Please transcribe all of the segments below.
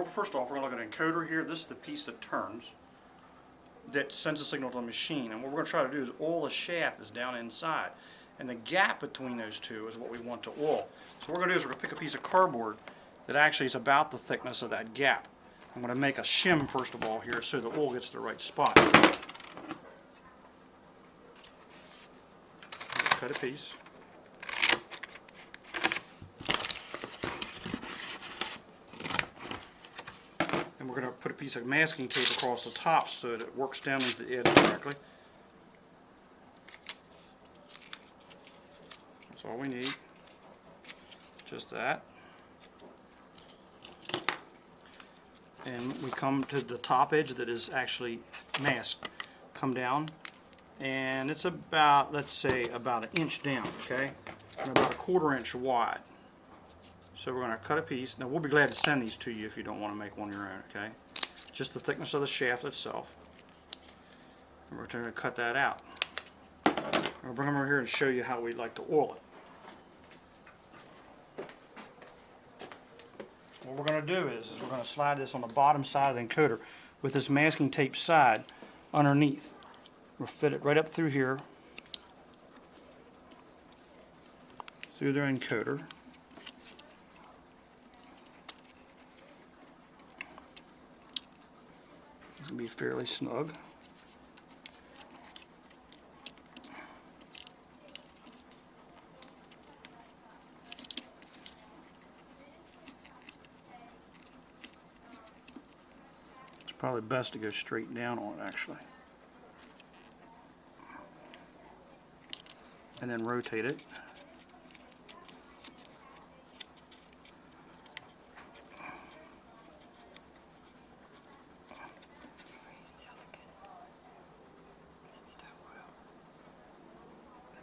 first off, we're going to look at an encoder here. This is the piece that turns, that sends a signal to the machine. And what we're going to try to do is oil the shaft that's down inside. And the gap between those two is what we want to oil. So what we're going to do is we're going to pick a piece of cardboard that actually is about the thickness of that gap. I'm going to make a shim first of all here so the oil gets to the right spot. Cut a piece. And we're going to put a piece of masking tape across the top so that it works down into the edge correctly. That's all we need. Just that. And we come to the top edge that is actually masked. Come down, and it's about, let's say, about an inch down, okay? And about a 1/4 inch wide. So we're going to cut a piece. Now we'll be glad to send these to you if you don't want to make one of your own, okay? Just the thickness of the shaft itself. And we're going to cut that out. I'll bring them over here and show you how we like to oil it. What we're going to do is we're going to slide this on the bottom side of the encoder with this masking tape side underneath. We'll fit it right up through here, through the encoder. It's going to be fairly snug. It's probably best to go straight down on it actually. And then rotate it.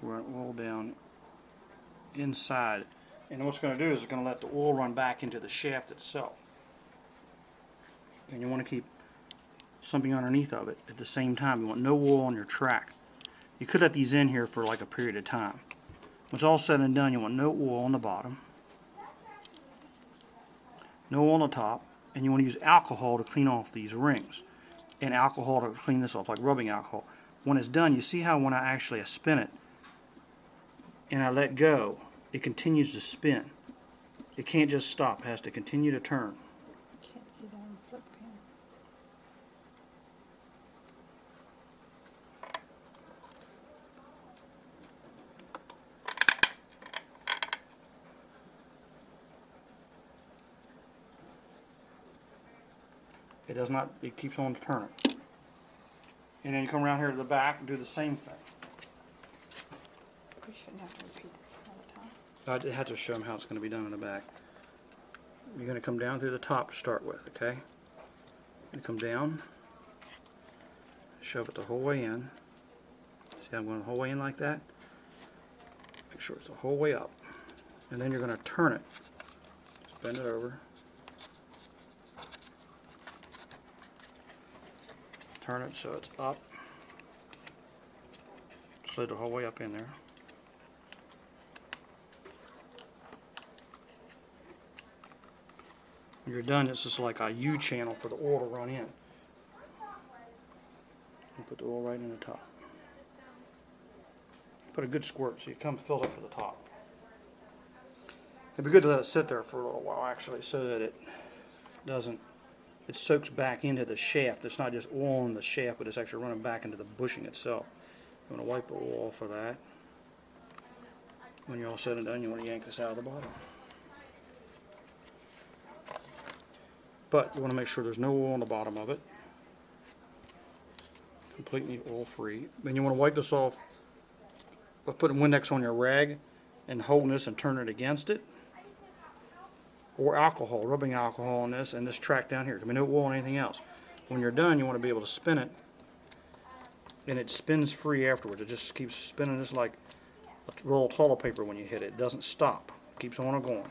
We're going to oil down inside, and what's going to do is it's going to let the oil run back into the shaft itself. And you want to keep something underneath of it at the same time. You want no oil on your track. You could let these in here for like a period of time. When it's all said and done, you want no oil on the bottom, no oil on the top, and you want to use alcohol to clean off these rings, and alcohol to clean this off, like rubbing alcohol. When it's done, you see how when I actually spin it and I let go, it continues to spin. It can't just stop, it has to continue to turn. Can't see that on the flip cam. It does not, it keeps on turning. And then you come around here to the back and do the same thing. We shouldn't have to repeat that all the time. I had to show them how it's going to be done in the back. You're going to come down through the top to start with, okay? You come down, shove it the whole way in. See, I'm going the whole way in like that. Make sure it's the whole way up. And then you're going to turn it. Just bend it over. Turn it so it's up. Slid the whole way up in there. When you're done, it's just like a U channel for the oil to run in. You put the oil right in the top. Put a good squirt so it fills up to the top. It'd be good to let it sit there for a little while actually, so that it soaks back into the shaft. It's not just oil in the shaft, but it's actually running back into the bushing itself. You want to wipe the oil off of that. When you're all said and done, you want to yank this out of the bottom. But you want to make sure there's no oil on the bottom of it. Completely oil free. Then you want to wipe this off by putting Windex on your rag and holding this and turn it against it. Or alcohol, rubbing alcohol on this and this track down here. There'll be no oil on anything else. When you're done, you want to be able to spin it, and it spins free afterwards. It just keeps spinning just like a roll of toilet paper when you hit it. It doesn't stop. It keeps on going.